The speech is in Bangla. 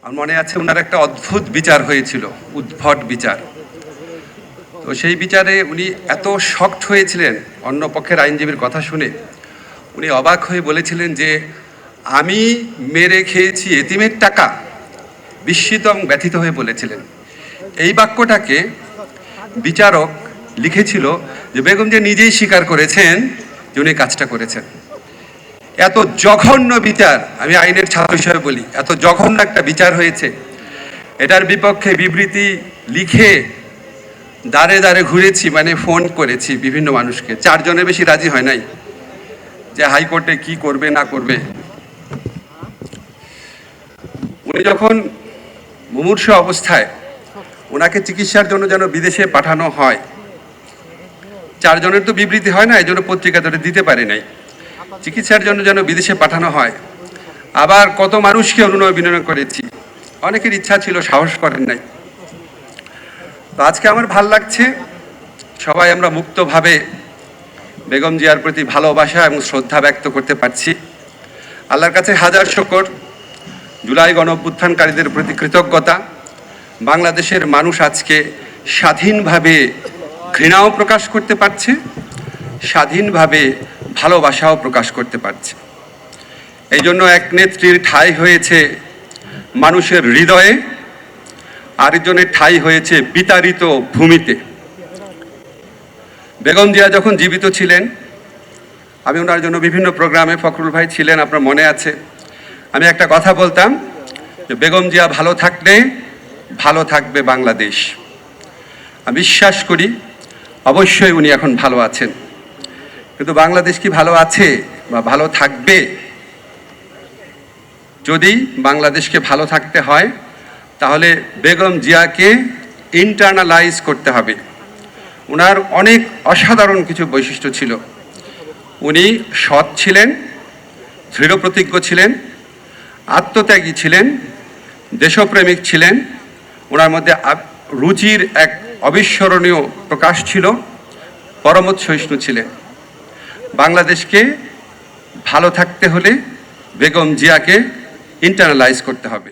আমার মনে আছে ওনার একটা অদ্ভুত বিচার হয়েছিল, উদ্ভট বিচার। তো সেই বিচারে উনি এত শকড হয়েছিলেন অন্য পক্ষের আইনজীবীর কথা শুনে, উনি অবাক হয়ে বলেছিলেন যে আমি মেরে খেয়েছি এতিমের টাকা। বিস্মিত এবং ব্যথিত হয়ে বলেছিলেন। এই বাক্যটাকে বিচারক লিখেছিল যে বেগম যে নিজেই স্বীকার করেছেন যে উনি কাজটা করেছেন। এত জঘন্য বিচার, আমি আইনের ছাত্র হিসেবে বলি, এত জঘন্য একটা বিচার হয়েছে, এটার বিপক্ষে বিবৃতি লিখে দাঁড়ে দাঁড়ে ঘুরেছি, মানে ফোন করেছি বিভিন্ন মানুষকে, 4 জনের বেশি রাজি হয় নাই যে হাইকোর্টে কি করবে না করবে। উনি যখন মুমূর্ষু অবস্থায় ওনাকে চিকিৎসার জন্য যেন বিদেশে পাঠানো হয়, 4 জনের তো বিবৃতি হয় না, এই জন্য পত্রিকা ধরে দিতে পারে নাই। চিকিৎসার জন্য যেন বিদেশে পাঠানো হয়, আবার কত মানুষকে অনুনয় বিনয় করেছি, অনেকের ইচ্ছা ছিল, সাহস করেন নাই। তো আজকে আমার ভাল লাগছে, সবাই আমরা মুক্তভাবে বেগম জিয়ার প্রতি ভালোবাসা এবং শ্রদ্ধা ব্যক্ত করতে পারছি। আল্লাহর কাছে হাজার শুকর, জুলাই গণ অভ্যুত্থানকারীদের প্রতি কৃতজ্ঞতা। বাংলাদেশের মানুষ আজকে স্বাধীনভাবে ঘৃণাও প্রকাশ করতে পারছে, স্বাধীনভাবে ভালোবাসাও প্রকাশ করতে পারছে। এই জন্য এক নেত্রীর ঠাঁই হয়েছে মানুষের হৃদয়ে, আরেকজনের ঠাঁই হয়েছে বিতাড়িত ভূমিতে। বেগম জিয়া যখন জীবিত ছিলেন, আমি ওনার জন্য বিভিন্ন প্রোগ্রামে, ফখরুল ভাই ছিলেন, আপনার মনে আছে, আমি একটা কথা বলতাম যে বেগম জিয়া ভালো থাকলে ভালো থাকবে বাংলাদেশ। আমি বিশ্বাস করি অবশ্যই উনি এখন ভালো আছেন, কিন্তু বাংলাদেশ কি ভালো আছে বা ভালো থাকবে? যদি বাংলাদেশকে ভালো থাকতে হয় তাহলে বেগম জিয়াকে ইন্টারনালাইজ করতে হবে। ওনার অনেক অসাধারণ কিছু বৈশিষ্ট্য ছিল। উনি সৎ ছিলেন, দৃঢ়প্রতিজ্ঞ ছিলেন, আত্মত্যাগী ছিলেন, দেশপ্রেমিক ছিলেন। ওনার মধ্যে রুচির এক অবিস্মরণীয় প্রকাশ ছিল, পরমত সহিষ্ণু ছিলেন। বাংলাদেশকে ভালো থাকতে হলে বেগম জিয়াকে ইন্টারনালাইজ করতে হবে।